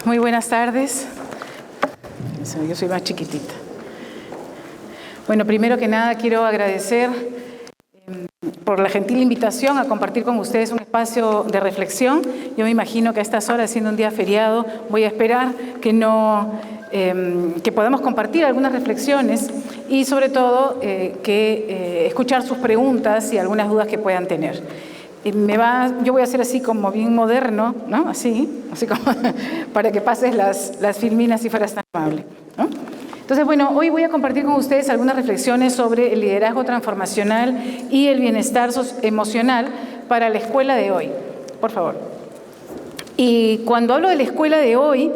Muy buenas tardes. Yo soy más chiquitita. Bueno, primero que nada quiero agradecer por la gentil invitación a compartir con ustedes un espacio de reflexión. Yo me imagino que a estas horas, siendo un día feriado, voy a esperar que podamos compartir algunas reflexiones y sobre todo escuchar sus preguntas y algunas dudas que puedan tener. Yo voy a hacer así como bien moderno, ¿no? Así como para que pases las filminas si fueras tan amable, ¿no? Entonces, bueno, hoy voy a compartir con ustedes algunas reflexiones sobre el liderazgo transformacional y el bienestar emocional para la escuela de hoy. Por favor. Y cuando hablo de la escuela de hoy,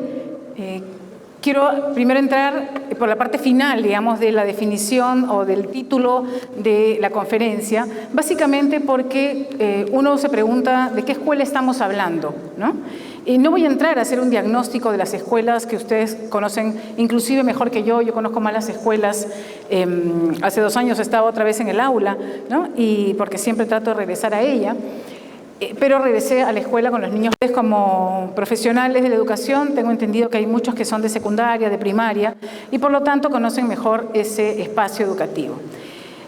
quiero primero entrar por la parte final, digamos, de la definición o del título de la conferencia, básicamente porque uno se pregunta de qué escuela estamos hablando, ¿no? Y no voy a entrar a hacer un diagnóstico de las escuelas que ustedes conocen, inclusive mejor que yo conozco más las escuelas. Hace 2 años estaba otra vez en el aula, ¿no? Y porque siempre trato de regresar a ella. Pero regresé a la escuela con los niños. Como profesionales de la educación, tengo entendido que hay muchos que son de secundaria, de primaria, y por lo tanto conocen mejor ese espacio educativo.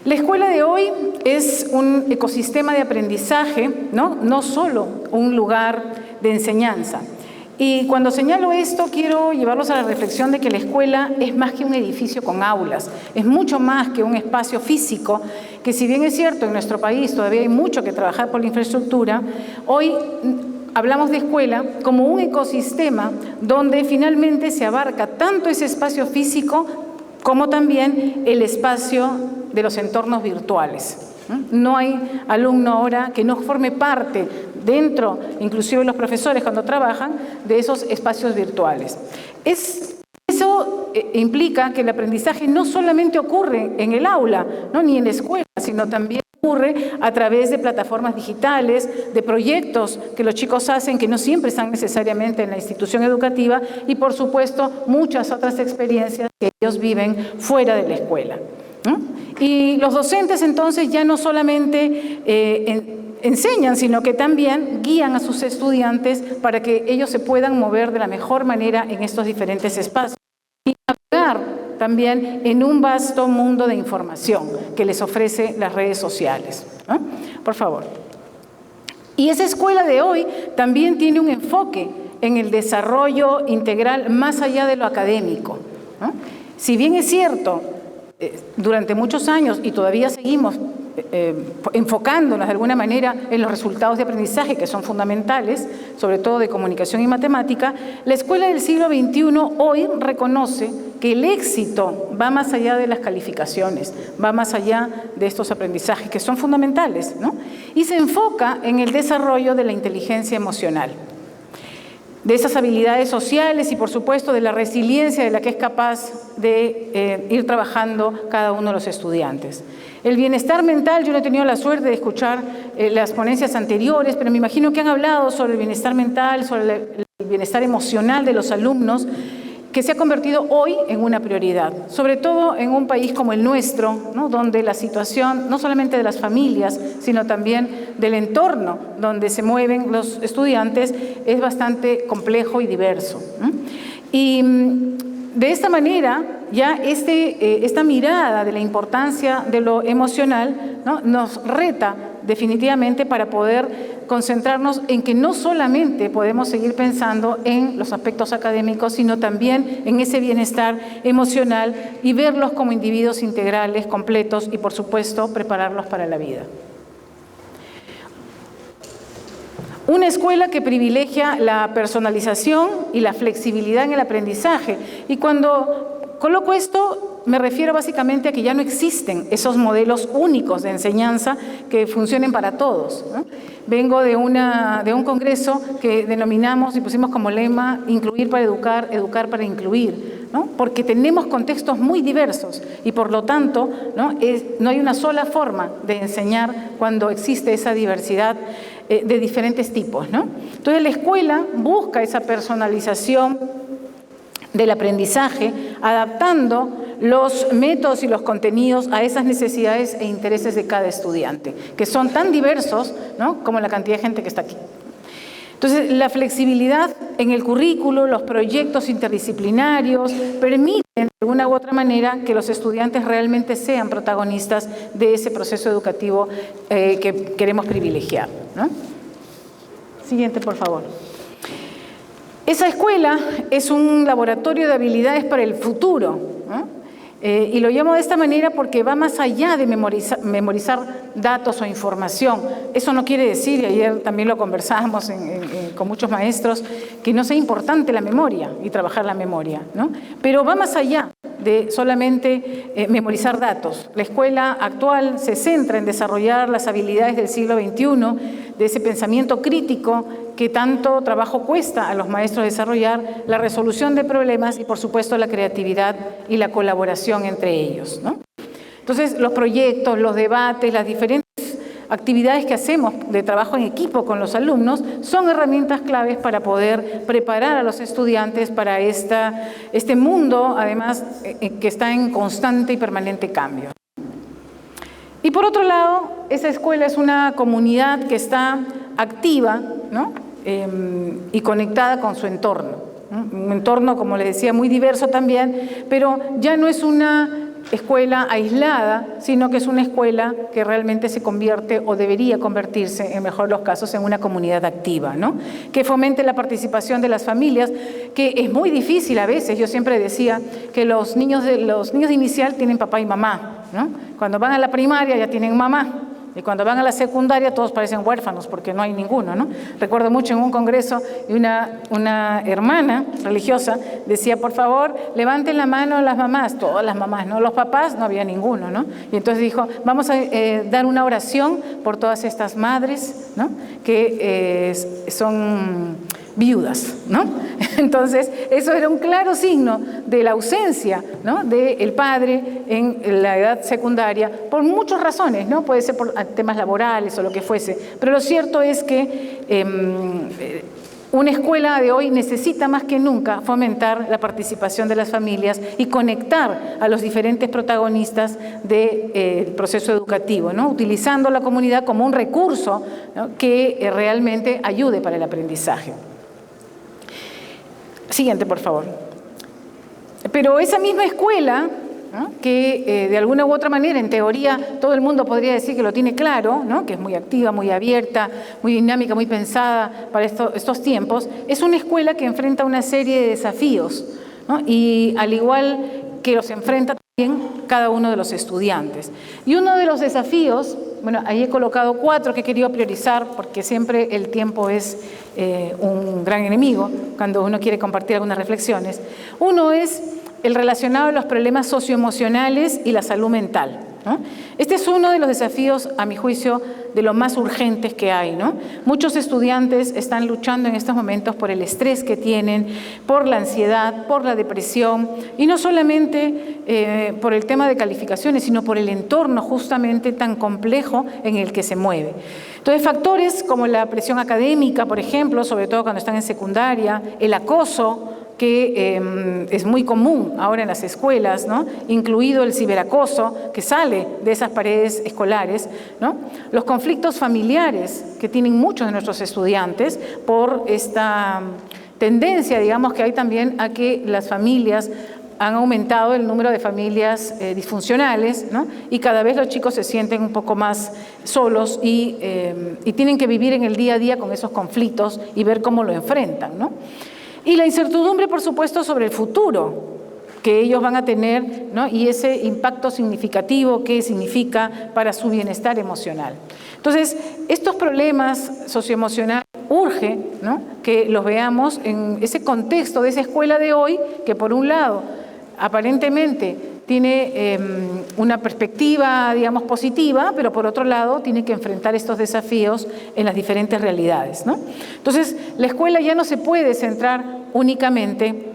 La escuela de hoy es un ecosistema de aprendizaje, no solo un lugar de enseñanza. Y cuando señalo esto, quiero llevarlos a la reflexión de que la escuela es más que un edificio con aulas, es mucho más que un espacio físico, que si bien es cierto, en nuestro país todavía hay mucho que trabajar por la infraestructura, hoy hablamos de escuela como un ecosistema donde finalmente se abarca tanto ese espacio físico como también el espacio de los entornos virtuales. No hay alumno ahora que no forme parte dentro, inclusive los profesores cuando trabajan, de esos espacios virtuales. Eso implica que el aprendizaje no solamente ocurre en el aula, ¿no? Ni en la escuela, sino también ocurre a través de plataformas digitales, de proyectos que los chicos hacen que no siempre están necesariamente en la institución educativa y, por supuesto, muchas otras experiencias que ellos viven fuera de la escuela, ¿no? Y los docentes entonces ya no solamente enseñan, sino que también guían a sus estudiantes para que ellos se puedan mover de la mejor manera en estos diferentes espacios y navegar también en un vasto mundo de información que les ofrece las redes sociales, ¿no? Por favor. Y esa escuela de hoy también tiene un enfoque en el desarrollo integral más allá de lo académico, ¿no? Si bien es cierto, durante muchos años y todavía seguimos enfocándonos de alguna manera en los resultados de aprendizaje que son fundamentales, sobre todo de comunicación y matemática, la escuela del siglo XXI hoy reconoce que el éxito va más allá de las calificaciones, va más allá de estos aprendizajes que son fundamentales, ¿no? Y se enfoca en el desarrollo de la inteligencia emocional, de esas habilidades sociales y, por supuesto, de la resiliencia de la que es capaz de ir trabajando cada uno de los estudiantes. El bienestar mental, yo no he tenido la suerte de escuchar las ponencias anteriores, pero me imagino que han hablado sobre el bienestar mental, sobre el bienestar emocional de los alumnos, que se ha convertido hoy en una prioridad, sobre todo en un país como el nuestro, ¿no? Donde la situación, no solamente de las familias, sino también del entorno donde se mueven los estudiantes, es bastante complejo y diverso, ¿no? Y de esta manera, ya esta mirada de la importancia de lo emocional, ¿no? Nos reta definitivamente para poder concentrarnos en que no solamente podemos seguir pensando en los aspectos académicos, sino también en ese bienestar emocional y verlos como individuos integrales, completos y, por supuesto, prepararlos para la vida. Una escuela que privilegia la personalización y la flexibilidad en el aprendizaje. Y cuando coloco esto, me refiero básicamente a que ya no existen esos modelos únicos de enseñanza que funcionen para todos, ¿no? Vengo de un congreso que denominamos y pusimos como lema incluir para educar, educar para incluir, ¿no? Porque tenemos contextos muy diversos y por lo tanto no hay una sola forma de enseñar cuando existe esa diversidad de diferentes tipos, ¿no? Entonces la escuela busca esa personalización del aprendizaje, adaptando los métodos y los contenidos a esas necesidades e intereses de cada estudiante, que son tan diversos, ¿no? Como la cantidad de gente que está aquí. Entonces, la flexibilidad en el currículo, los proyectos interdisciplinarios, permiten de alguna u otra manera que los estudiantes realmente sean protagonistas de ese proceso educativo que queremos privilegiar, ¿no? Siguiente, por favor. Esa escuela es un laboratorio de habilidades para el futuro, ¿no? Y lo llamo de esta manera porque va más allá de memorizar datos o información. Eso no quiere decir, y ayer también lo conversábamos con muchos maestros, que no sea importante la memoria y trabajar la memoria, ¿no? Pero va más allá de solamente memorizar datos. La escuela actual se centra en desarrollar las habilidades del siglo XXI, de ese pensamiento crítico que tanto trabajo cuesta a los maestros desarrollar, la resolución de problemas y, por supuesto, la creatividad y la colaboración entre ellos, ¿no? Entonces, los proyectos, los debates, las diferentes actividades que hacemos de trabajo en equipo con los alumnos son herramientas claves para poder preparar a los estudiantes para este mundo, además, que está en constante y permanente cambio. Y por otro lado, esa escuela es una comunidad que está activa, ¿no? Y conectada con su entorno, ¿no? Un entorno, como les decía, muy diverso también, pero ya no es una escuela aislada, sino que es una escuela que realmente se convierte o debería convertirse, en mejor de los casos, en una comunidad activa, ¿no? Que fomente la participación de las familias, que es muy difícil a veces. Yo siempre decía que los niños de inicial tienen papá y mamá, ¿no? Cuando van a la primaria ya tienen mamá. Y cuando van a la secundaria todos parecen huérfanos porque no hay ninguno, ¿no? Recuerdo mucho en un congreso y una hermana religiosa decía, por favor, levanten la mano las mamás, todas las mamás, ¿no? Los papás no había ninguno, ¿no? Y entonces dijo, vamos a dar una oración por todas estas madres, ¿no? Que son viudas, ¿no? Entonces, eso era un claro signo de la ausencia, ¿no? del padre en la edad secundaria, por muchas razones, ¿no? Puede ser por temas laborales o lo que fuese, pero lo cierto es que una escuela de hoy necesita más que nunca fomentar la participación de las familias y conectar a los diferentes protagonistas del proceso educativo, ¿no? Utilizando la comunidad como un recurso, ¿no? que realmente ayude para el aprendizaje. Siguiente, por favor. Pero esa misma escuela, ¿no? que de alguna u otra manera, en teoría, todo el mundo podría decir que lo tiene claro, ¿no? que es muy activa, muy abierta, muy dinámica, muy pensada para estos tiempos, es una escuela que enfrenta una serie de desafíos, ¿no? Y al igual que los enfrenta también cada uno de los estudiantes. Y uno de los desafíos, bueno, ahí he colocado 4 que he querido priorizar porque siempre el tiempo es un gran enemigo cuando uno quiere compartir algunas reflexiones. Uno es el relacionado a los problemas socioemocionales y la salud mental, ¿no? Este es uno de los desafíos, a mi juicio, de los más urgentes que hay, ¿no? Muchos estudiantes están luchando en estos momentos por el estrés que tienen, por la ansiedad, por la depresión, y no solamente por el tema de calificaciones, sino por el entorno justamente tan complejo en el que se mueve. Entonces, factores como la presión académica, por ejemplo, sobre todo cuando están en secundaria, el acoso, que es muy común ahora en las escuelas, ¿no? Incluido el ciberacoso que sale de esas paredes escolares, ¿no? Los conflictos familiares que tienen muchos de nuestros estudiantes por esta tendencia, digamos, que hay también a que las familias han aumentado el número de familias disfuncionales, ¿no? Y cada vez los chicos se sienten un poco más solos y tienen que vivir en el día a día con esos conflictos y ver cómo lo enfrentan, ¿no? Y la incertidumbre, por supuesto, sobre el futuro que ellos van a tener, ¿no? Y ese impacto significativo que significa para su bienestar emocional. Entonces, estos problemas socioemocionales urge, ¿no? que los veamos en ese contexto de esa escuela de hoy, que por un lado, aparentemente tiene una perspectiva, digamos, positiva, pero por otro lado tiene que enfrentar estos desafíos en las diferentes realidades, ¿no? Entonces, la escuela ya no se puede centrar únicamente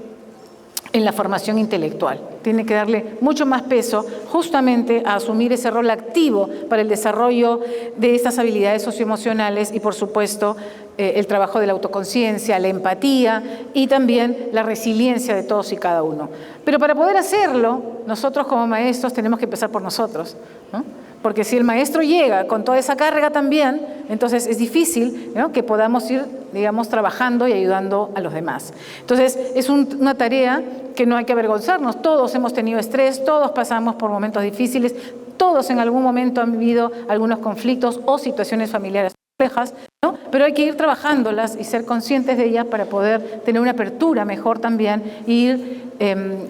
en la formación intelectual. Tiene que darle mucho más peso justamente a asumir ese rol activo para el desarrollo de estas habilidades socioemocionales y, por supuesto, el trabajo de la autoconciencia, la empatía y también la resiliencia de todos y cada uno. Pero para poder hacerlo, nosotros como maestros tenemos que empezar por nosotros, ¿no? Porque si el maestro llega con toda esa carga también, entonces es difícil, ¿no?, que podamos ir, digamos, trabajando y ayudando a los demás. Entonces es una tarea que no hay que avergonzarnos. Todos hemos tenido estrés, todos pasamos por momentos difíciles, todos en algún momento han vivido algunos conflictos o situaciones familiares complejas, ¿no? Pero hay que ir trabajándolas y ser conscientes de ellas para poder tener una apertura mejor también e ir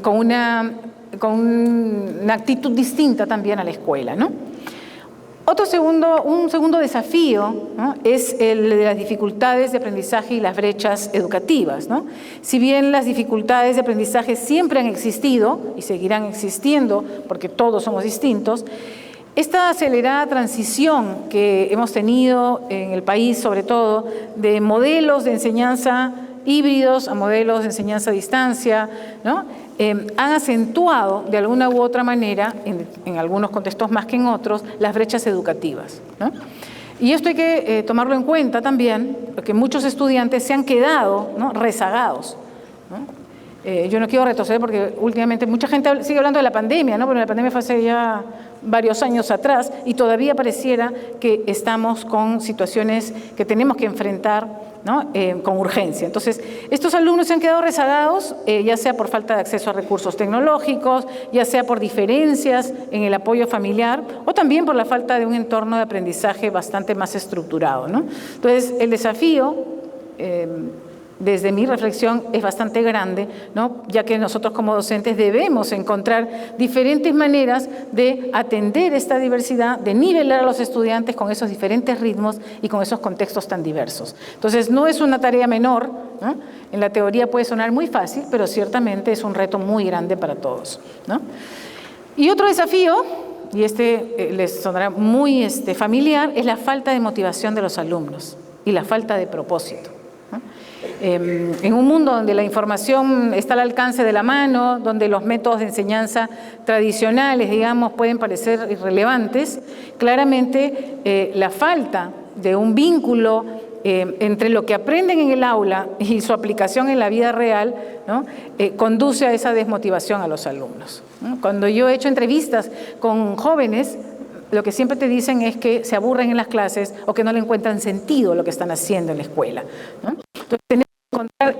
con una actitud distinta también a la escuela, ¿no? Un segundo desafío, ¿no?, es el de las dificultades de aprendizaje y las brechas educativas, ¿no? Si bien las dificultades de aprendizaje siempre han existido y seguirán existiendo porque todos somos distintos, esta acelerada transición que hemos tenido en el país, sobre todo, de modelos de enseñanza híbridos a modelos de enseñanza a distancia, ¿no?, han acentuado de alguna u otra manera, en algunos contextos más que en otros, las brechas educativas, ¿no? Y esto hay que tomarlo en cuenta también, porque muchos estudiantes se han quedado, ¿no?, rezagados, ¿no? Yo no quiero retroceder porque últimamente mucha gente sigue hablando de la pandemia, ¿no? Pero la pandemia fue hace ya varios años atrás y todavía pareciera que estamos con situaciones que tenemos que enfrentar, ¿no?, con urgencia. Entonces, estos alumnos se han quedado rezagados, ya sea por falta de acceso a recursos tecnológicos, ya sea por diferencias en el apoyo familiar o también por la falta de un entorno de aprendizaje bastante más estructurado, ¿no? Entonces, el desafío, desde mi reflexión, es bastante grande, ¿no?, ya que nosotros como docentes debemos encontrar diferentes maneras de atender esta diversidad, de nivelar a los estudiantes con esos diferentes ritmos y con esos contextos tan diversos. Entonces, no es una tarea menor, ¿no? En la teoría puede sonar muy fácil, pero ciertamente es un reto muy grande para todos, ¿no? Y otro desafío, y les sonará muy familiar, es la falta de motivación de los alumnos y la falta de propósito, ¿no? En un mundo donde la información está al alcance de la mano, donde los métodos de enseñanza tradicionales, digamos, pueden parecer irrelevantes, claramente la falta de un vínculo entre lo que aprenden en el aula y su aplicación en la vida real, ¿no?, conduce a esa desmotivación a los alumnos, ¿no? Cuando yo he hecho entrevistas con jóvenes, lo que siempre te dicen es que se aburren en las clases o que no le encuentran sentido a lo que están haciendo en la escuela, ¿no? Entonces tenemos que encontrar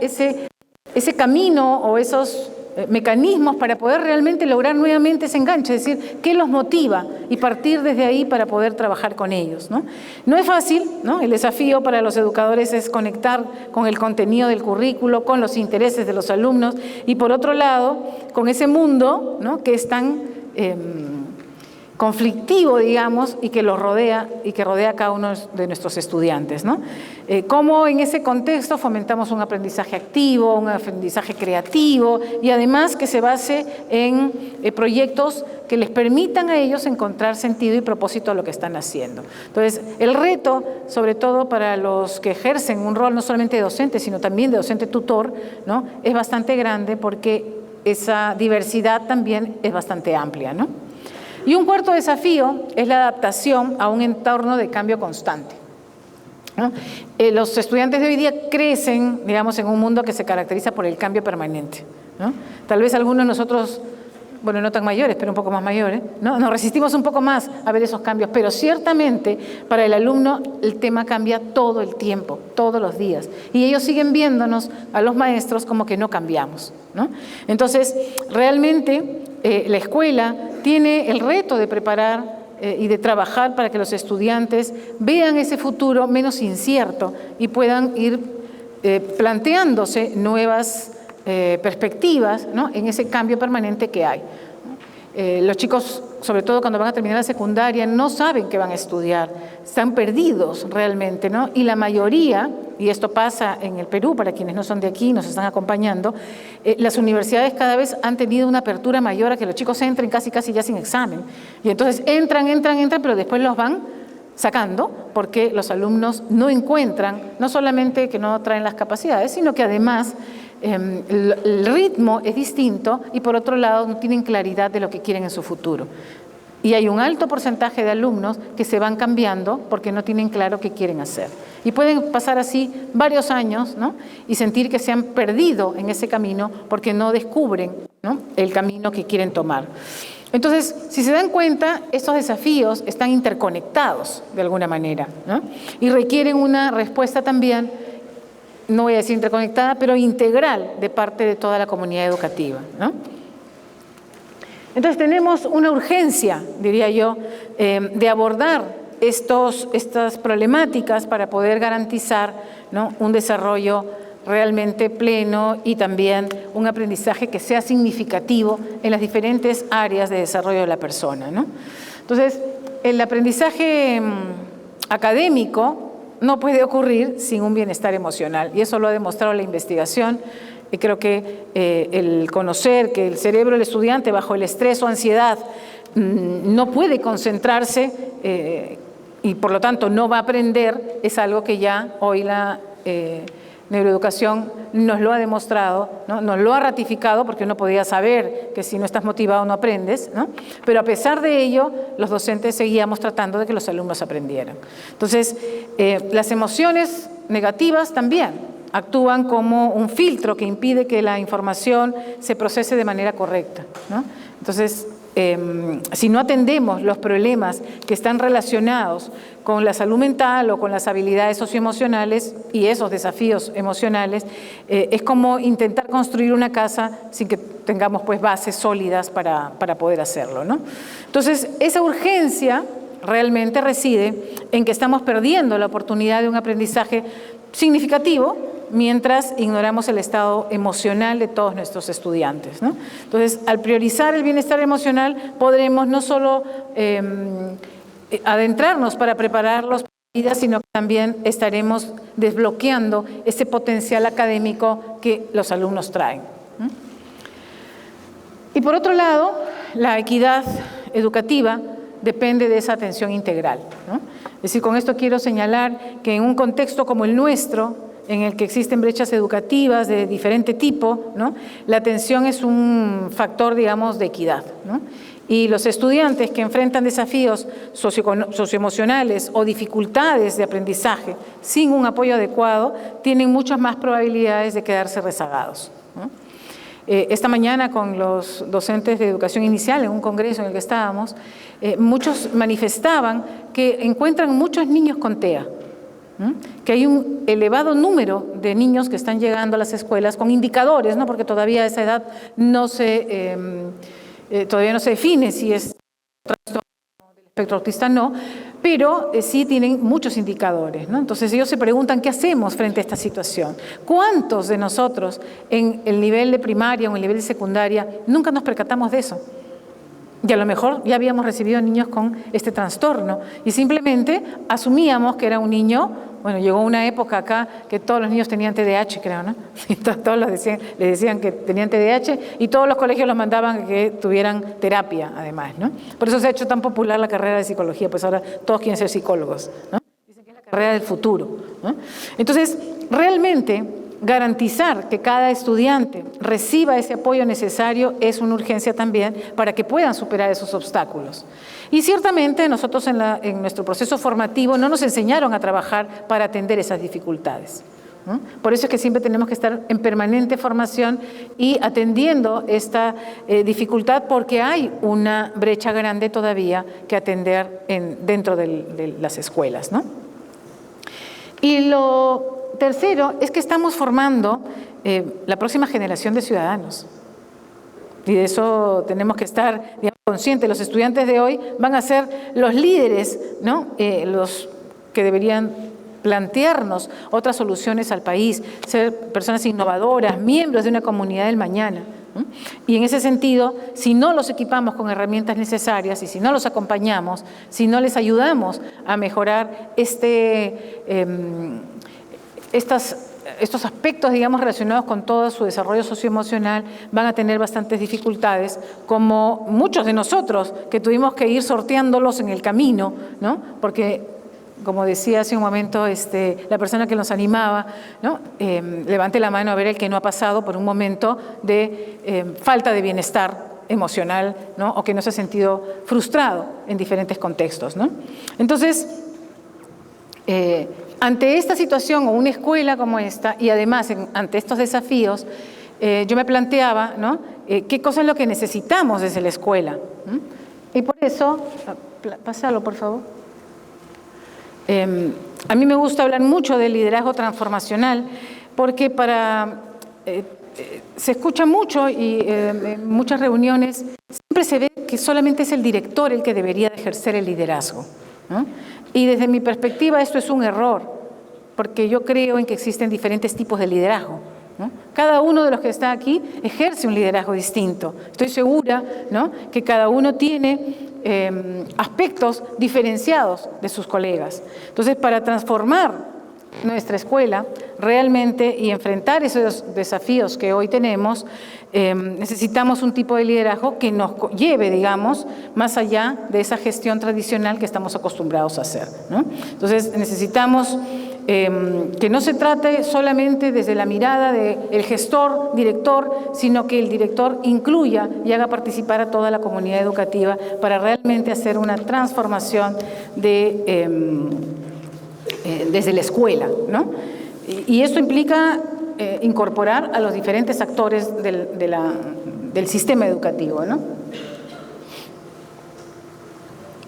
ese camino o esos mecanismos para poder realmente lograr nuevamente ese enganche, es decir, qué los motiva y partir desde ahí para poder trabajar con ellos, ¿no? No es fácil, ¿no? El desafío para los educadores es conectar con el contenido del currículo, con los intereses de los alumnos y por otro lado, con ese mundo, ¿no?, que es tan conflictivo, digamos, y que los rodea y que rodea a cada uno de nuestros estudiantes, ¿no? Cómo en ese contexto fomentamos un aprendizaje activo, un aprendizaje creativo y además que se base en proyectos que les permitan a ellos encontrar sentido y propósito a lo que están haciendo. Entonces, el reto, sobre todo para los que ejercen un rol no solamente de docente, sino también de docente tutor, ¿no?, es bastante grande porque esa diversidad también es bastante amplia, ¿no? Y un cuarto desafío es la adaptación a un entorno de cambio constante, ¿no? Los estudiantes de hoy día crecen, digamos, en un mundo que se caracteriza por el cambio permanente, ¿no? Tal vez algunos de nosotros, bueno, no tan mayores, pero un poco más mayores, ¿no?, nos resistimos un poco más a ver esos cambios, pero ciertamente para el alumno el tema cambia todo el tiempo, todos los días, y ellos siguen viéndonos a los maestros como que no cambiamos, ¿no? Entonces, realmente la escuela tiene el reto de preparar y de trabajar para que los estudiantes vean ese futuro menos incierto y puedan ir planteándose nuevas perspectivas, ¿no?, en ese cambio permanente que hay. Los chicos, sobre todo cuando van a terminar la secundaria, no saben qué van a estudiar, están perdidos realmente, ¿no? Y la mayoría, y esto pasa en el Perú, para quienes no son de aquí, nos están acompañando, las universidades cada vez han tenido una apertura mayor a que los chicos entren casi ya sin examen. Y entonces entran, pero después los van sacando porque los alumnos no encuentran, no solamente que no traen las capacidades, sino que además el ritmo es distinto y por otro lado no tienen claridad de lo que quieren en su futuro. Y hay un alto porcentaje de alumnos que se van cambiando porque no tienen claro qué quieren hacer. Y pueden pasar así varios años, ¿no?, y sentir que se han perdido en ese camino porque no descubren, ¿no?, el camino que quieren tomar. Entonces, si se dan cuenta, estos desafíos están interconectados de alguna manera, ¿no? Y requieren una respuesta también, no voy a decir interconectada, pero integral de parte de toda la comunidad educativa, ¿no? Entonces tenemos una urgencia, diría yo, de abordar estas problemáticas para poder garantizar, ¿no?, un desarrollo realmente pleno y también un aprendizaje que sea significativo en las diferentes áreas de desarrollo de la persona, ¿no? Entonces, el aprendizaje académico no puede ocurrir sin un bienestar emocional, y eso lo ha demostrado la investigación. Y creo que el conocer que el cerebro del estudiante bajo el estrés o ansiedad no puede concentrarse y por lo tanto no va a aprender, es algo que ya hoy la neuroeducación nos lo ha demostrado, ¿no? Nos lo ha ratificado, porque uno podía saber que si no estás motivado no aprendes, ¿no? Pero a pesar de ello, los docentes seguíamos tratando de que los alumnos aprendieran. Entonces, las emociones negativas también actúan como un filtro que impide que la información se procese de manera correcta, ¿no? Entonces, si no atendemos los problemas que están relacionados con la salud mental o con las habilidades socioemocionales y esos desafíos emocionales, es como intentar construir una casa sin que tengamos pues bases sólidas para poder hacerlo, ¿no? Entonces, esa urgencia realmente reside en que estamos perdiendo la oportunidad de un aprendizaje significativo mientras ignoramos el estado emocional de todos nuestros estudiantes, ¿no? Entonces, al priorizar el bienestar emocional, podremos no solo adentrarnos para prepararlos para la vida, sino que también estaremos desbloqueando ese potencial académico que los alumnos traen. Y por otro lado, la equidad educativa depende de esa atención integral, ¿no? Es decir, con esto quiero señalar que en un contexto como el nuestro, en el que existen brechas educativas de diferente tipo, ¿no?, la atención es un factor, digamos, de equidad, ¿no? Y los estudiantes que enfrentan desafíos socioemocionales o dificultades de aprendizaje sin un apoyo adecuado tienen muchas más probabilidades de quedarse rezagados, ¿no? Esta mañana con los docentes de educación inicial en un congreso en el que estábamos, muchos manifestaban que encuentran muchos niños con TEA, que hay un elevado número de niños que están llegando a las escuelas con indicadores, ¿no?, porque todavía a esa edad todavía no se define si es trastorno del espectro autista o no, pero sí tienen muchos indicadores, ¿no? Entonces ellos se preguntan qué hacemos frente a esta situación. ¿Cuántos de nosotros en el nivel de primaria o en el nivel de secundaria nunca nos percatamos de eso? Y a lo mejor ya habíamos recibido niños con este trastorno y simplemente asumíamos que era un niño. Bueno, llegó una época acá que todos los niños tenían TDAH, creo, ¿no? Y todos les decían que tenían TDAH y todos los colegios los mandaban a que tuvieran terapia, además, ¿no? Por eso se ha hecho tan popular la carrera de psicología, pues ahora todos quieren ser psicólogos, ¿no? Dicen que es la carrera del futuro, ¿no? Entonces, realmente, garantizar que cada estudiante reciba ese apoyo necesario es una urgencia también para que puedan superar esos obstáculos. Y ciertamente nosotros en nuestro proceso formativo no nos enseñaron a trabajar para atender esas dificultades, ¿no? Por eso es que siempre tenemos que estar en permanente formación y atendiendo esta dificultad, porque hay una brecha grande todavía que atender dentro de las escuelas, ¿no? Y lo tercero es que estamos formando la próxima generación de ciudadanos. Y de eso tenemos que estar, digamos, conscientes. Los estudiantes de hoy van a ser los líderes, ¿no?, los que deberían plantearnos otras soluciones al país, ser personas innovadoras, miembros de una comunidad del mañana, ¿no? Y en ese sentido, si no los equipamos con herramientas necesarias y si no los acompañamos, si no les ayudamos a mejorar estos aspectos, digamos, relacionados con todo su desarrollo socioemocional, van a tener bastantes dificultades, como muchos de nosotros que tuvimos que ir sorteándolos en el camino, ¿no? Porque, como decía hace un momento la persona que nos animaba, ¿no?, levante la mano a ver el que no ha pasado por un momento de falta de bienestar emocional, ¿no?, o que no se ha sentido frustrado en diferentes contextos, ¿no? Entonces, ante esta situación o una escuela como esta, y además ante estos desafíos, yo me planteaba, ¿no?, qué cosa es lo que necesitamos desde la escuela. Y por eso, pásalo por favor. A mí me gusta hablar mucho del liderazgo transformacional porque se escucha mucho y en muchas reuniones siempre se ve que solamente es el director el que debería de ejercer el liderazgo, ¿no? Y desde mi perspectiva esto es un error, porque yo creo en que existen diferentes tipos de liderazgo, ¿no? Cada uno de los que está aquí ejerce un liderazgo distinto. Estoy segura, ¿no?, que cada uno tiene aspectos diferenciados de sus colegas. Entonces, para transformar nuestra escuela realmente y enfrentar esos desafíos que hoy tenemos, necesitamos un tipo de liderazgo que nos lleve, digamos, más allá de esa gestión tradicional que estamos acostumbrados a hacer, ¿no? Entonces, necesitamos que no se trate solamente desde la mirada del gestor, director, sino que el director incluya y haga participar a toda la comunidad educativa para realmente hacer una transformación desde la escuela, ¿no? Y esto implica incorporar a los diferentes actores del sistema educativo, ¿no?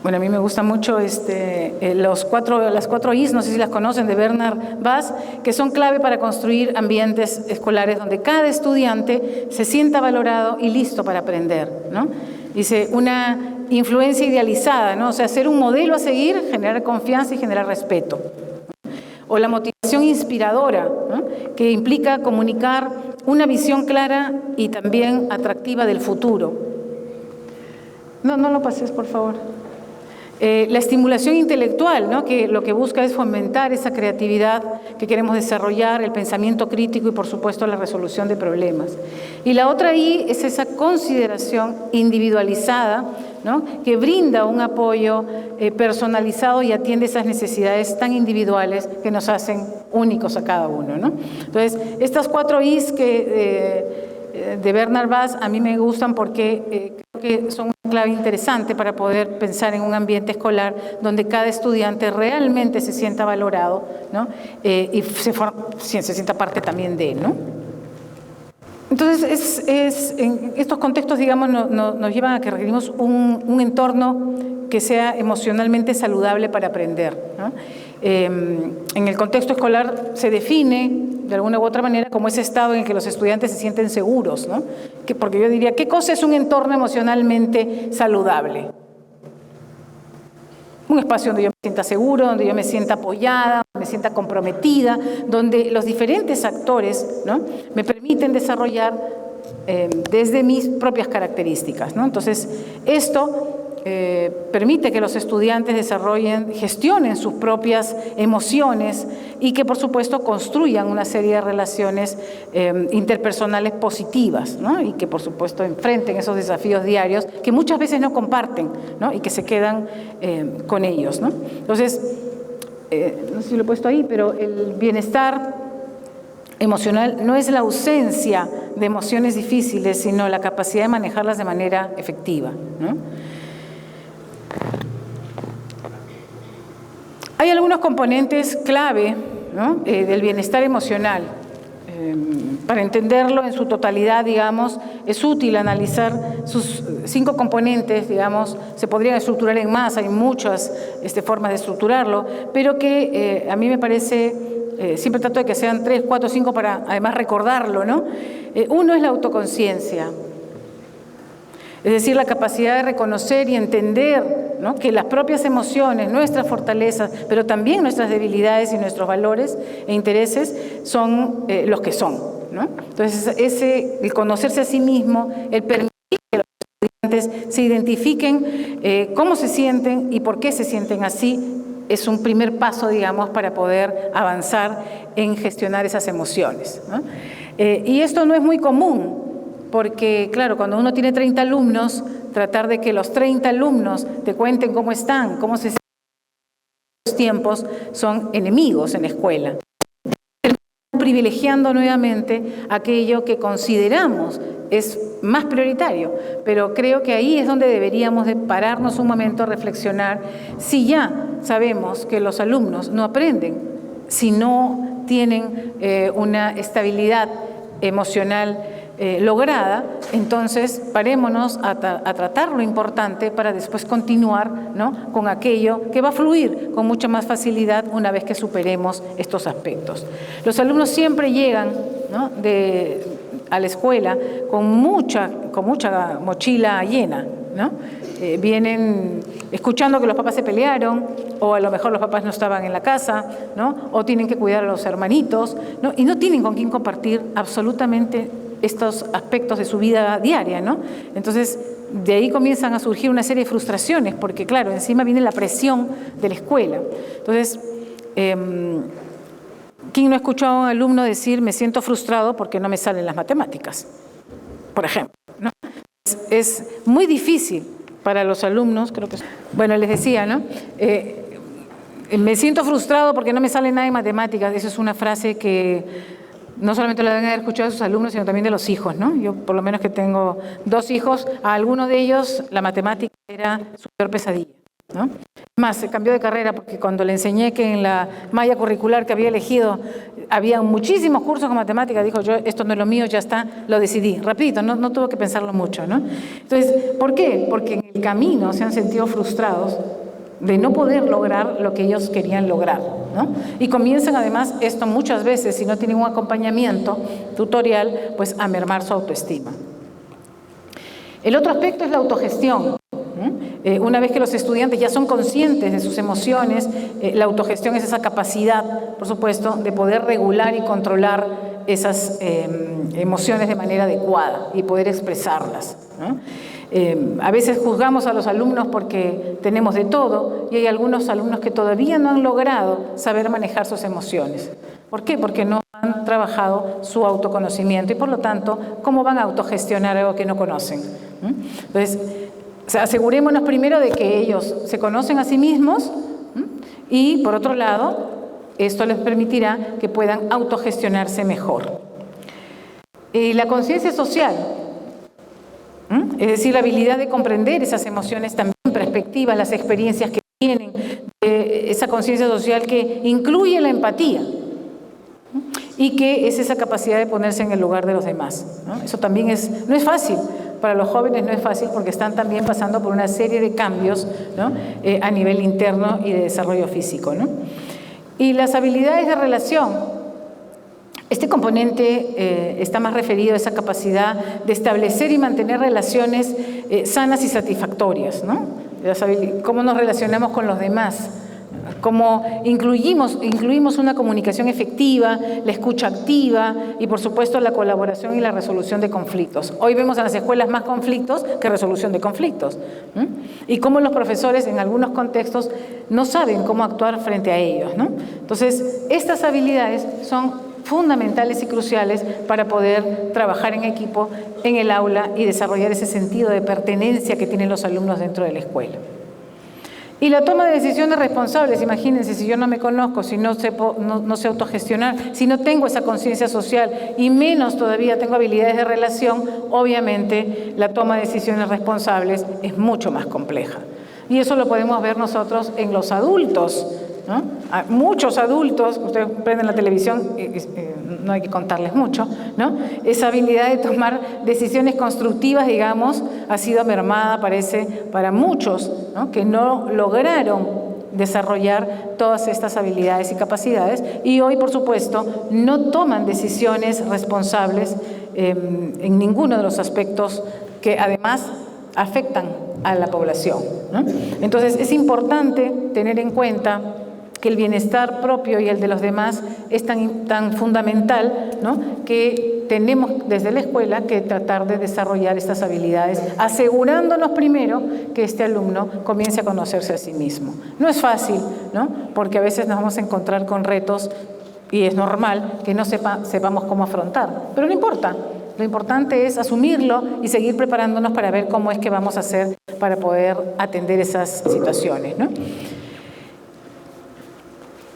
Bueno, a mí me gusta mucho las cuatro Is, no sé si las conocen, de Bernard Bass, que son clave para construir ambientes escolares donde cada estudiante se sienta valorado y listo para aprender, ¿no? Dice, una influencia idealizada, ¿no? O sea, ser un modelo a seguir, generar confianza y generar respeto. O la motivación inspiradora, ¿no?, que implica comunicar una visión clara y también atractiva del futuro. No lo pases, por favor. La estimulación intelectual, ¿no?, que lo que busca es fomentar esa creatividad que queremos desarrollar, el pensamiento crítico y, por supuesto, la resolución de problemas. Y la otra I es esa consideración individualizada, ¿no?, que brinda un apoyo personalizado y atiende esas necesidades tan individuales que nos hacen únicos a cada uno, ¿no? Entonces, estas cuatro Is de Bernard Bass a mí me gustan porque creo que son una clave interesante para poder pensar en un ambiente escolar donde cada estudiante realmente se sienta valorado, ¿no?, y se sienta parte también de él, ¿no? Entonces, en estos contextos, digamos, nos llevan a que requerimos un entorno que sea emocionalmente saludable para aprender, ¿no? En el contexto escolar se define de alguna u otra manera como ese estado en el que los estudiantes se sienten seguros, ¿no? Porque yo diría, ¿qué cosa es un entorno emocionalmente saludable? Un espacio donde yo me sienta seguro, donde yo me sienta apoyada, me sienta comprometida, donde los diferentes actores, ¿no?, me permiten desarrollar desde mis propias características, ¿no? Entonces, esto permite que los estudiantes gestionen sus propias emociones y que, por supuesto, construyan una serie de relaciones interpersonales positivas, ¿no?, y que, por supuesto, enfrenten esos desafíos diarios que muchas veces no comparten, ¿no?, y que se quedan con ellos, ¿no? Entonces, no sé si lo he puesto ahí, pero el bienestar emocional no es la ausencia de emociones difíciles, sino la capacidad de manejarlas de manera efectiva, ¿no? Hay algunos componentes clave, ¿no?, del bienestar emocional. Para entenderlo en su totalidad, digamos, es útil analizar sus 5 componentes, digamos, se podrían estructurar en más, hay muchas formas de estructurarlo, pero que a mí me parece, siempre trato de que sean 3, 4, 5 para además recordarlo, ¿no? Uno es la autoconciencia. Es decir, la capacidad de reconocer y entender, ¿no?, que las propias emociones, nuestras fortalezas, pero también nuestras debilidades y nuestros valores e intereses son los que son, ¿no? Entonces, el conocerse a sí mismo, el permitir que los estudiantes se identifiquen cómo se sienten y por qué se sienten así, es un primer paso, digamos, para poder avanzar en gestionar esas emociones, ¿no? Y esto no es muy común. Porque, claro, cuando uno tiene 30 alumnos, tratar de que los 30 alumnos te cuenten cómo están, cómo se sienten en los tiempos, son enemigos en la escuela. Privilegiando nuevamente aquello que consideramos es más prioritario, pero creo que ahí es donde deberíamos de pararnos un momento a reflexionar si ya sabemos que los alumnos no aprenden, si no tienen una estabilidad emocional lograda, entonces parémonos a tratar lo importante para después continuar, ¿no?, con aquello que va a fluir con mucha más facilidad una vez que superemos estos aspectos. Los alumnos siempre llegan, ¿no?, a la escuela con mucha mochila llena, ¿no? Vienen escuchando que los papás se pelearon, o a lo mejor los papás no estaban en la casa, ¿no?, o tienen que cuidar a los hermanitos, ¿no?, y no tienen con quién compartir absolutamente estos aspectos de su vida diaria, ¿no? Entonces, de ahí comienzan a surgir una serie de frustraciones, porque claro, encima viene la presión de la escuela. Entonces, ¿quién no ha escuchado a un alumno decir, me siento frustrado porque no me salen las matemáticas? Por ejemplo, ¿no? Es muy difícil para los alumnos, creo que... Bueno, les decía, ¿no? Me siento frustrado porque no me sale nada en matemáticas. Esa es una frase que no solamente la deben haber escuchado sus alumnos, sino también de los hijos, ¿no? Yo, por lo menos que tengo 2 hijos, a alguno de ellos la matemática era su peor pesadilla, ¿no? Más, se cambió de carrera porque cuando le enseñé que en la malla curricular que había elegido había muchísimos cursos con matemáticas, dijo, yo, esto no es lo mío, ya está, lo decidí. Rapidito, no tuvo que pensarlo mucho, ¿no? Entonces, ¿por qué? Porque en el camino se han sentido frustrados de no poder lograr lo que ellos querían lograr, ¿no? Y comienzan además esto muchas veces, si no tienen un acompañamiento tutorial, pues a mermar su autoestima. El otro aspecto es la autogestión. Una vez que los estudiantes ya son conscientes de sus emociones, la autogestión es esa capacidad, por supuesto, de poder regular y controlar esas emociones de manera adecuada y poder expresarlas, ¿no? A veces juzgamos a los alumnos porque tenemos de todo y hay algunos alumnos que todavía no han logrado saber manejar sus emociones. ¿Por qué? Porque no han trabajado su autoconocimiento y por lo tanto, ¿cómo van a autogestionar algo que no conocen? Entonces, asegurémonos primero de que ellos se conocen a sí mismos y por otro lado, esto les permitirá que puedan autogestionarse mejor. Y la conciencia social, es decir, la habilidad de comprender esas emociones también, perspectivas, las experiencias que tienen, esa conciencia social que incluye la empatía y que es esa capacidad de ponerse en el lugar de los demás, ¿no? Eso también no es fácil, para los jóvenes no es fácil porque están también pasando por una serie de cambios, ¿no?, a nivel interno y de desarrollo físico, ¿no? Y las habilidades de relación. Este componente está más referido a esa capacidad de establecer y mantener relaciones sanas y satisfactorias, ¿no? Cómo nos relacionamos con los demás, cómo incluimos una comunicación efectiva, la escucha activa y, por supuesto, la colaboración y la resolución de conflictos. Hoy vemos en las escuelas más conflictos que resolución de conflictos, ¿no? Y cómo los profesores en algunos contextos no saben cómo actuar frente a ellos, ¿no? Entonces, estas habilidades son fundamentales y cruciales para poder trabajar en equipo en el aula y desarrollar ese sentido de pertenencia que tienen los alumnos dentro de la escuela. Y la toma de decisiones responsables, imagínense, si yo no me conozco, si no sé autogestionar, si no tengo esa conciencia social y menos todavía tengo habilidades de relación, obviamente la toma de decisiones responsables es mucho más compleja. Y eso lo podemos ver nosotros en los adultos, ¿no? A muchos adultos, ustedes prenden la televisión, no hay que contarles mucho, ¿no? Esa habilidad de tomar decisiones constructivas, digamos, ha sido mermada, parece, para muchos, ¿no?, que no lograron desarrollar todas estas habilidades y capacidades y hoy, por supuesto, no toman decisiones responsables en ninguno de los aspectos que además afectan a la población, ¿no? Entonces, es importante tener en cuenta que el bienestar propio y el de los demás es tan fundamental, ¿no?, que tenemos desde la escuela que tratar de desarrollar estas habilidades, asegurándonos primero que este alumno comience a conocerse a sí mismo. No es fácil, ¿no?, porque a veces nos vamos a encontrar con retos y es normal que no sepamos cómo afrontar, pero no importa. Lo importante es asumirlo y seguir preparándonos para ver cómo es que vamos a hacer para poder atender esas situaciones, ¿no?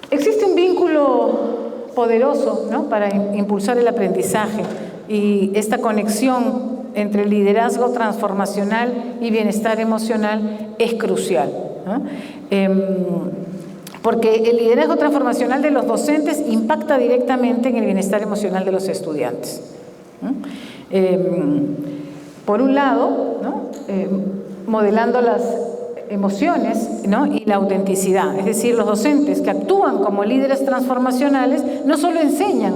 Existe un vínculo poderoso, ¿no?, para impulsar el aprendizaje y esta conexión entre liderazgo transformacional y bienestar emocional es crucial, ¿no? Porque el liderazgo transformacional de los docentes impacta directamente en el bienestar emocional de los estudiantes, ¿no? Por un lado, ¿no? Modelando las emociones, ¿no? Y la autenticidad, es decir, los docentes que actúan como líderes transformacionales no solo enseñan,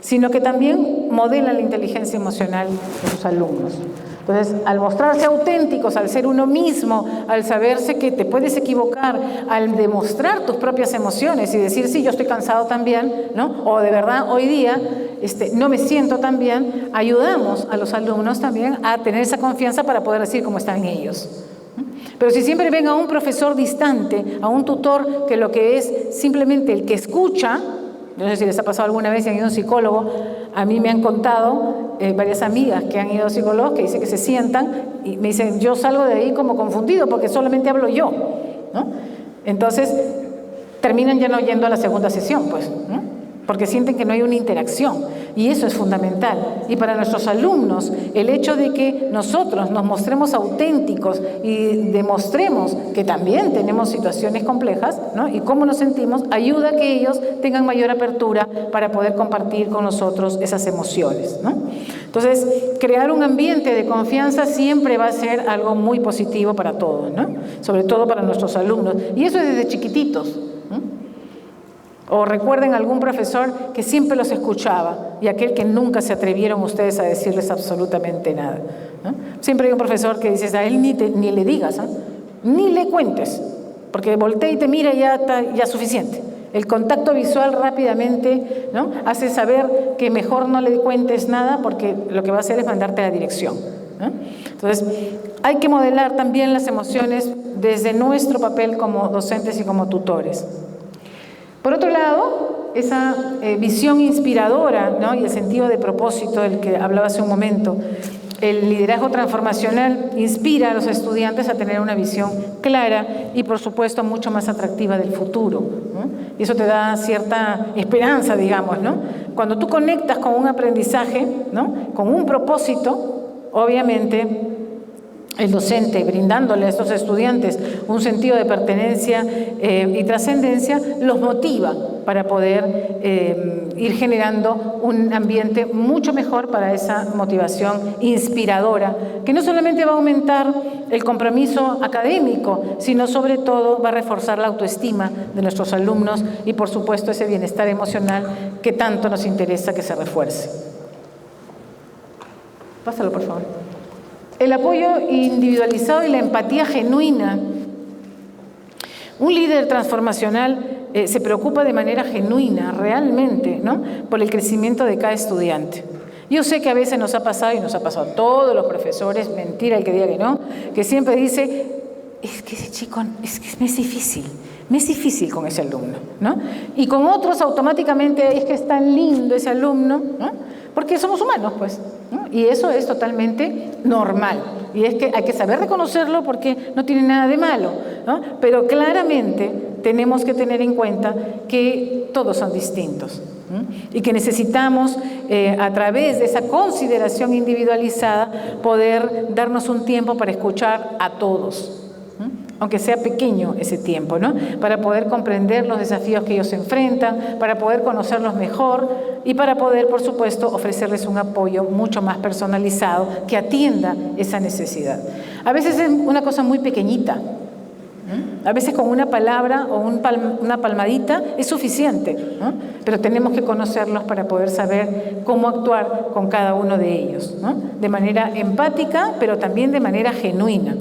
sino que también modelan la inteligencia emocional de sus alumnos. Entonces, al mostrarse auténticos, al ser uno mismo, al saberse que te puedes equivocar, al demostrar tus propias emociones y decir, sí, yo estoy cansado también, ¿no? O de verdad, hoy día no me siento tan bien, ayudamos a los alumnos también a tener esa confianza para poder decir cómo están ellos. Pero si siempre ven a un profesor distante, a un tutor que lo que es simplemente el que escucha, no sé si les ha pasado alguna vez y han ido a un psicólogo, a mí me han contado varias amigas que han ido a psicólogos que dicen que se sientan y me dicen, yo salgo de ahí como confundido porque solamente hablo yo, ¿no? Entonces terminan ya no yendo a la segunda sesión, pues, ¿no? Porque sienten que no hay una interacción y eso es fundamental. Y para nuestros alumnos, el hecho de que nosotros nos mostremos auténticos y demostremos que también tenemos situaciones complejas, ¿no? Y cómo nos sentimos, ayuda a que ellos tengan mayor apertura para poder compartir con nosotros esas emociones, ¿no? Entonces, crear un ambiente de confianza siempre va a ser algo muy positivo para todos, ¿no? Sobre todo para nuestros alumnos. Y eso es desde chiquititos, ¿no? O recuerden algún profesor que siempre los escuchaba y aquel que nunca se atrevieron ustedes a decirles absolutamente nada, ¿no? Siempre hay un profesor que dices, a él ni le digas, ¿eh? Ni le cuentes, porque voltea y te mira y ya está ya suficiente. El contacto visual rápidamente, ¿no? Hace saber que mejor no le cuentes nada porque lo que va a hacer es mandarte a la dirección, ¿no? Entonces, hay que modelar también las emociones desde nuestro papel como docentes y como tutores. Por otro lado, esa visión inspiradora, ¿no? Y el sentido de propósito del que hablaba hace un momento, el liderazgo transformacional inspira a los estudiantes a tener una visión clara y, por supuesto, mucho más atractiva del futuro, ¿no? Y eso te da cierta esperanza, digamos, ¿no? Cuando tú conectas con un aprendizaje, ¿no? Con un propósito, obviamente el docente, brindándole a estos estudiantes un sentido de pertenencia y trascendencia, los motiva para poder ir generando un ambiente mucho mejor para esa motivación inspiradora, que no solamente va a aumentar el compromiso académico, sino sobre todo va a reforzar la autoestima de nuestros alumnos y, por supuesto, ese bienestar emocional que tanto nos interesa que se refuerce. Pásalo, por favor. El apoyo individualizado y la empatía genuina. Un líder transformacional se preocupa de manera genuina, realmente, ¿no? Por el crecimiento de cada estudiante. Yo sé que a veces nos ha pasado, y nos ha pasado a todos los profesores, mentira el que diga que no, que siempre dice, es que ese chico, es que me es difícil con ese alumno, ¿no? Y con otros automáticamente es que es tan lindo ese alumno, ¿no? Porque somos humanos, pues, ¿no? Y eso es totalmente normal. Y es que hay que saber reconocerlo porque no tiene nada de malo, ¿no? Pero claramente tenemos que tener en cuenta que todos son distintos, ¿no? Y que necesitamos, a través de esa consideración individualizada, poder darnos un tiempo para escuchar a todos, aunque sea pequeño ese tiempo, ¿no? Para poder comprender los desafíos que ellos enfrentan, para poder conocerlos mejor y para poder, por supuesto, ofrecerles un apoyo mucho más personalizado que atienda esa necesidad. A veces es una cosa muy pequeñita, a veces con una palabra o una palmadita es suficiente, ¿no? Pero tenemos que conocerlos para poder saber cómo actuar con cada uno de ellos, ¿no? De manera empática, pero también de manera genuina.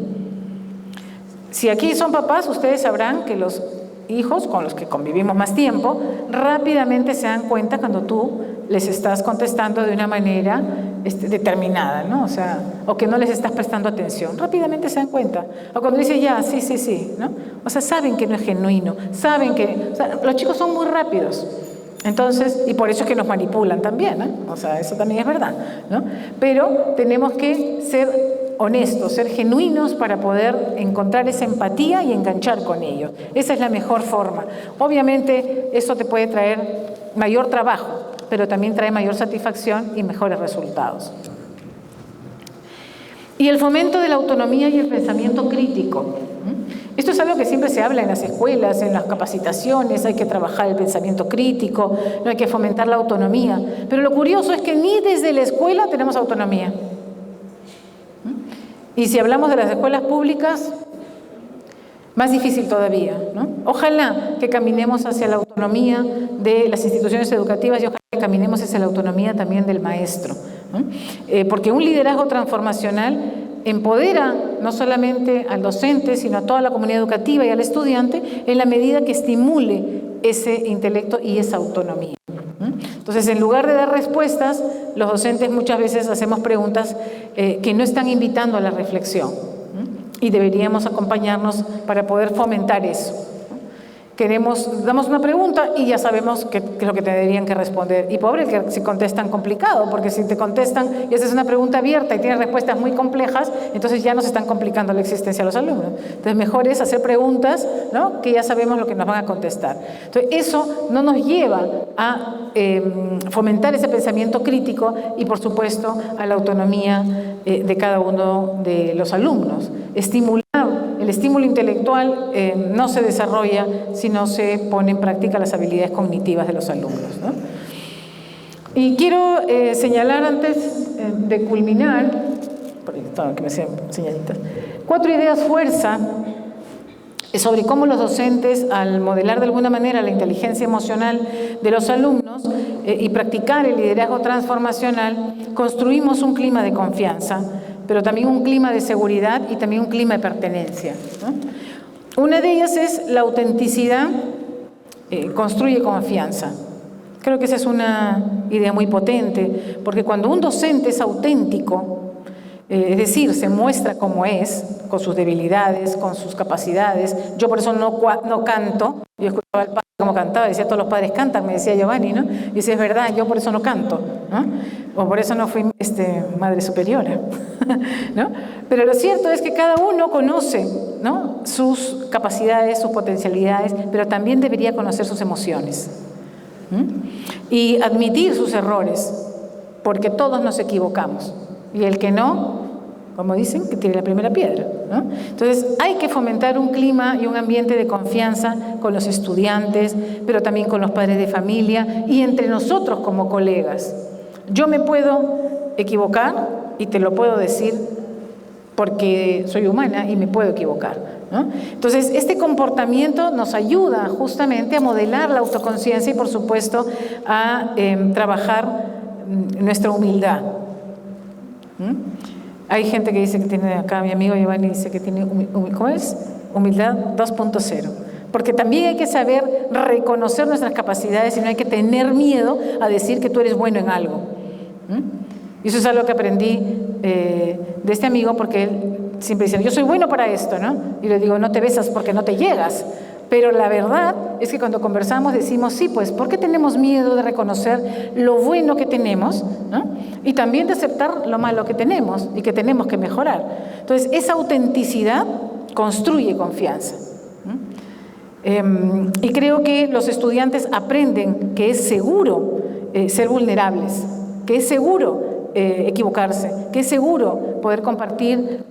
Si aquí son papás, ustedes sabrán que los hijos con los que convivimos más tiempo rápidamente se dan cuenta cuando tú les estás contestando de una manera determinada, ¿no? O sea, o que no les estás prestando atención. Rápidamente se dan cuenta. O cuando dice ya, sí, ¿no? O sea, saben que no es genuino, saben que... O sea, los chicos son muy rápidos. Entonces, y por eso es que nos manipulan también, ¿no? O sea, eso también es verdad, ¿no? Pero tenemos que ser honestos, ser genuinos para poder encontrar esa empatía y enganchar con ellos. Esa es la mejor forma. Obviamente, eso te puede traer mayor trabajo, pero también trae mayor satisfacción y mejores resultados. Y el fomento de la autonomía y el pensamiento crítico. Esto es algo que siempre se habla en las escuelas, en las capacitaciones, hay que trabajar el pensamiento crítico, no hay que fomentar la autonomía. Pero lo curioso es que ni desde la escuela tenemos autonomía. Y si hablamos de las escuelas públicas, más difícil todavía, ¿no? Ojalá que caminemos hacia la autonomía de las instituciones educativas y ojalá que caminemos hacia la autonomía también del maestro, ¿no? Porque un liderazgo transformacional empodera no solamente al docente, sino a toda la comunidad educativa y al estudiante en la medida que estimule ese intelecto y esa autonomía. Entonces, en lugar de dar respuestas, los docentes muchas veces hacemos preguntas que no están invitando a la reflexión y deberíamos acompañarnos para poder fomentar eso. Damos una pregunta y ya sabemos qué es lo que te deberían que responder. Y pobre que si contestan complicado, porque si te contestan y haces una pregunta abierta y tienes respuestas muy complejas, entonces ya nos están complicando la existencia a los alumnos. Entonces mejor es hacer preguntas, ¿no?, que ya sabemos lo que nos van a contestar. Entonces eso no nos lleva a fomentar ese pensamiento crítico y por supuesto a la autonomía de cada uno de los alumnos. El estímulo intelectual no se desarrolla si no se pone en práctica las habilidades cognitivas de los alumnos, ¿no? Y quiero señalar antes de culminar, por ahí estaba, que me hacían señalitas, 4 ideas fuerza sobre cómo los docentes, al modelar de alguna manera la inteligencia emocional de los alumnos y practicar el liderazgo transformacional, construimos un clima de confianza, pero también un clima de seguridad y también un clima de pertenencia, ¿no? Una de ellas es la autenticidad, construye confianza. Creo que esa es una idea muy potente, porque cuando un docente es auténtico, es decir, se muestra como es, con sus debilidades, con sus capacidades. Yo por eso no canto. Yo escuchaba al padre cómo cantaba, decía, todos los padres cantan, me decía Giovanni, ¿no? Y decía, es verdad, yo por eso no canto, ¿no? O por eso no fui madre superiora, ¿no? Pero lo cierto es que cada uno conoce, ¿no?, sus capacidades, sus potencialidades, pero también debería conocer sus emociones, y admitir sus errores, porque todos nos equivocamos. Y el que no, como dicen, que tire la primera piedra, ¿no? Entonces hay que fomentar un clima y un ambiente de confianza con los estudiantes, pero también con los padres de familia y entre nosotros como colegas. Yo me puedo equivocar y te lo puedo decir porque soy humana y me puedo equivocar, ¿no? Entonces este comportamiento nos ayuda justamente a modelar la autoconciencia y por supuesto a trabajar nuestra humildad. Hay gente que dice que tiene, acá mi amigo Giovanni dice que tiene, ¿cómo es? Humildad 2.0. Porque también hay que saber reconocer nuestras capacidades y no hay que tener miedo a decir que tú eres bueno en algo. Y eso es algo que aprendí de este amigo, porque él siempre dice, yo soy bueno para esto, ¿no? Y le digo, no te besas porque no te llegas. Pero la verdad es que cuando conversamos decimos, sí, pues, ¿por qué tenemos miedo de reconocer lo bueno que tenemos, ¿no?, y también de aceptar lo malo que tenemos y que tenemos que mejorar? Entonces, esa autenticidad construye confianza. Y creo que los estudiantes aprenden que es seguro ser vulnerables, que es seguro equivocarse, que es seguro poder compartir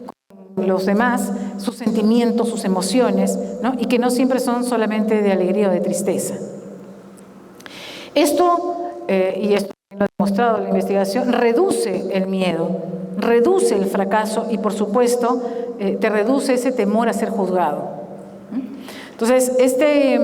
con los demás sus sentimientos, sus emociones, ¿no?, y que no siempre son solamente de alegría o de tristeza. Esto, y esto lo ha demostrado la investigación, reduce el miedo, reduce el fracaso y por supuesto te reduce ese temor a ser juzgado. Entonces, este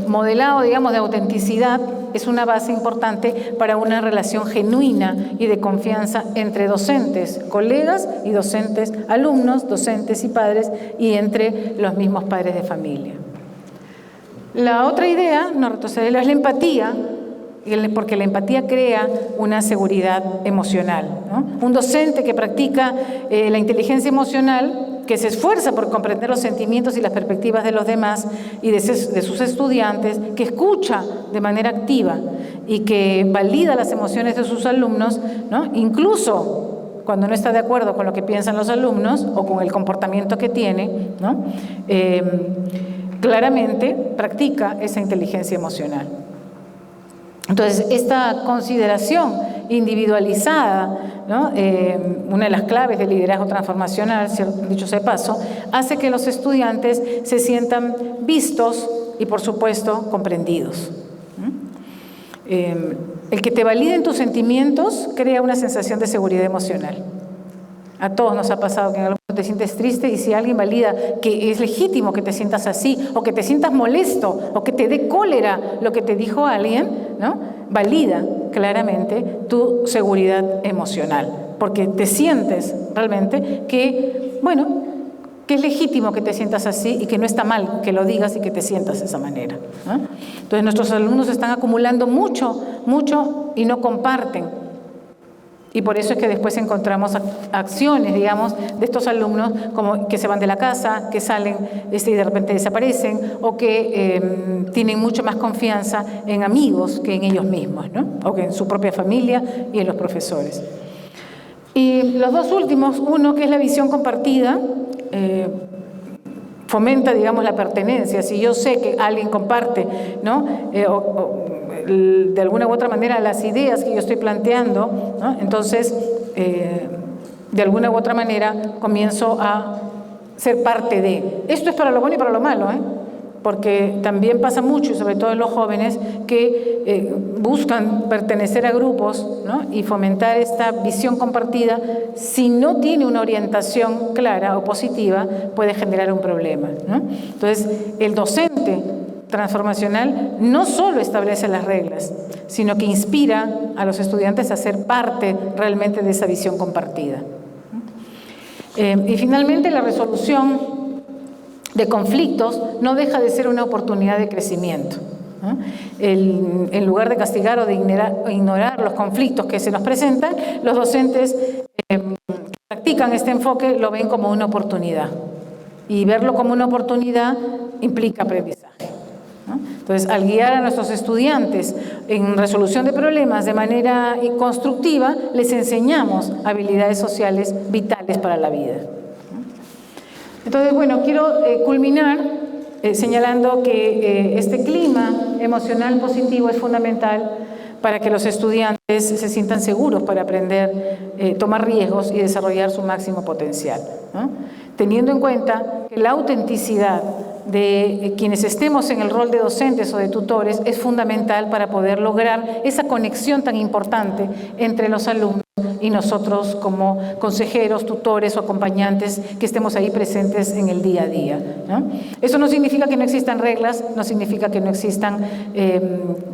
modelado, digamos, de autenticidad es una base importante para una relación genuina y de confianza entre docentes, colegas y docentes, alumnos, docentes y padres, y entre los mismos padres de familia. La otra idea, no retrocederla, es la empatía, porque la empatía crea una seguridad emocional, ¿no? Un docente que practica la inteligencia emocional, que se esfuerza por comprender los sentimientos y las perspectivas de los demás y de sus estudiantes, que escucha de manera activa y que valida las emociones de sus alumnos, ¿no?, incluso cuando no está de acuerdo con lo que piensan los alumnos o con el comportamiento que tiene, ¿no?, claramente practica esa inteligencia emocional. Entonces, esta consideración individualizada ¿no? Una de las claves del liderazgo transformacional, dicho sea de paso, hace que los estudiantes se sientan vistos y, por supuesto, comprendidos. El que te validen tus sentimientos crea una sensación de seguridad emocional. A todos nos ha pasado que en algún momento te sientes triste y si alguien valida que es legítimo que te sientas así, o que te sientas molesto, o que te dé cólera lo que te dijo alguien, ¿no? Valida claramente tu seguridad emocional, porque te sientes realmente que, bueno, que es legítimo que te sientas así y que no está mal que lo digas y que te sientas de esa manera, ¿no? Entonces nuestros alumnos están acumulando mucho y no comparten. Y por eso es que después encontramos acciones, digamos, de estos alumnos como que se van de la casa, que salen y de repente desaparecen, o que tienen mucho más confianza en amigos que en ellos mismos, ¿no? O que en su propia familia y en los profesores. Y los dos últimos, uno que es la visión compartida, fomenta, digamos, la pertenencia. Si yo sé que alguien comparte, ¿no? De alguna u otra manera las ideas que yo estoy planteando, ¿no? Entonces, de alguna u otra manera comienzo a ser parte de. Esto es para lo bueno y para lo malo, porque también pasa mucho, y sobre todo en los jóvenes, que buscan pertenecer a grupos, ¿no? Y fomentar esta visión compartida. Si no tiene una orientación clara o positiva, puede generar un problema, ¿no? Entonces, el docente transformacional no solo establece las reglas, sino que inspira a los estudiantes a ser parte realmente de esa visión compartida. Y finalmente, la resolución de conflictos no deja de ser una oportunidad de crecimiento, ¿no? En lugar de castigar o de ignorar los conflictos que se nos presentan, los docentes que practican este enfoque lo ven como una oportunidad. Y verlo como una oportunidad implica aprendizaje, ¿no? Entonces, al guiar a nuestros estudiantes en resolución de problemas de manera constructiva, les enseñamos habilidades sociales vitales para la vida. Entonces, bueno, quiero culminar señalando que este clima emocional positivo es fundamental para que los estudiantes se sientan seguros para aprender, tomar riesgos y desarrollar su máximo potencial, ¿no? Teniendo en cuenta que la autenticidad de quienes estemos en el rol de docentes o de tutores es fundamental para poder lograr esa conexión tan importante entre los alumnos y nosotros como consejeros, tutores o acompañantes que estemos ahí presentes en el día a día, ¿no? Eso no significa que no existan reglas, no significa que no existan,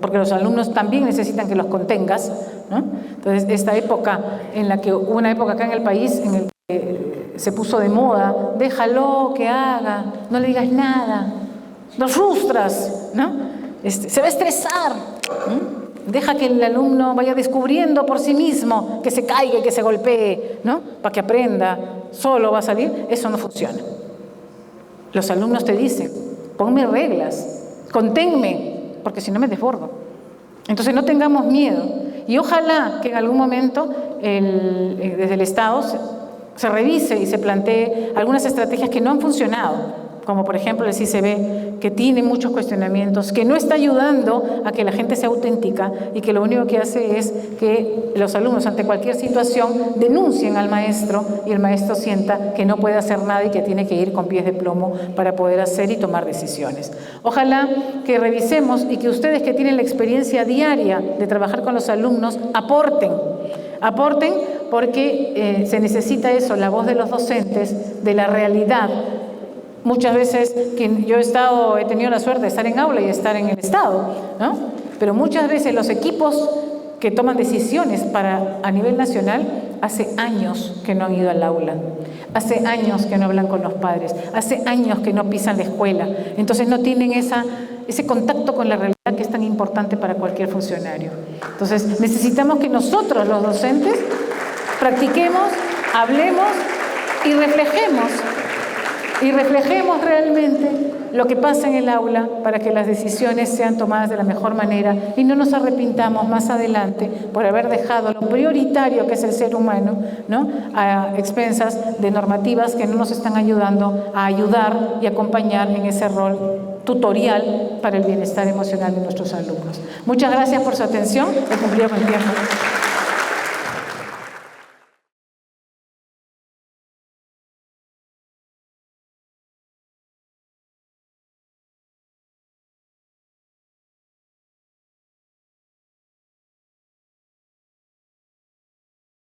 porque los alumnos también necesitan que los contengas, ¿no? Entonces, esta época en la que hubo una época acá en el país en el que se puso de moda, déjalo que haga, no le digas nada, lo frustras, ¿no? Se va a estresar, ¿no? Deja que el alumno vaya descubriendo por sí mismo, que se caiga y que se golpee, ¿no? Para que aprenda, solo va a salir. Eso no funciona. Los alumnos te dicen, ponme reglas, conténme, porque si no me desbordo. Entonces no tengamos miedo. Y ojalá que en algún momento desde el Estado se revise y se plantee algunas estrategias que no han funcionado, como por ejemplo el CICB, que tiene muchos cuestionamientos, que no está ayudando a que la gente sea auténtica y que lo único que hace es que los alumnos ante cualquier situación denuncien al maestro y el maestro sienta que no puede hacer nada y que tiene que ir con pies de plomo para poder hacer y tomar decisiones. Ojalá que revisemos y que ustedes que tienen la experiencia diaria de trabajar con los alumnos aporten porque se necesita eso, la voz de los docentes, de la realidad. Muchas veces que yo he tenido la suerte de estar en aula y de estar en el Estado, ¿no? Pero muchas veces los equipos que toman decisiones a nivel nacional, hace años que no han ido al aula, hace años que no hablan con los padres, hace años que no pisan la escuela, entonces no tienen ese contacto con la realidad que es tan importante para cualquier funcionario. Entonces necesitamos que nosotros los docentes practiquemos, hablemos y reflejemos realmente lo que pasa en el aula para que las decisiones sean tomadas de la mejor manera y no nos arrepintamos más adelante por haber dejado lo prioritario que es el ser humano, ¿no?, a expensas de normativas que no nos están ayudando a ayudar y acompañar en ese rol tutorial para el bienestar emocional de nuestros alumnos. Muchas gracias por su atención. He cumplido con el tiempo.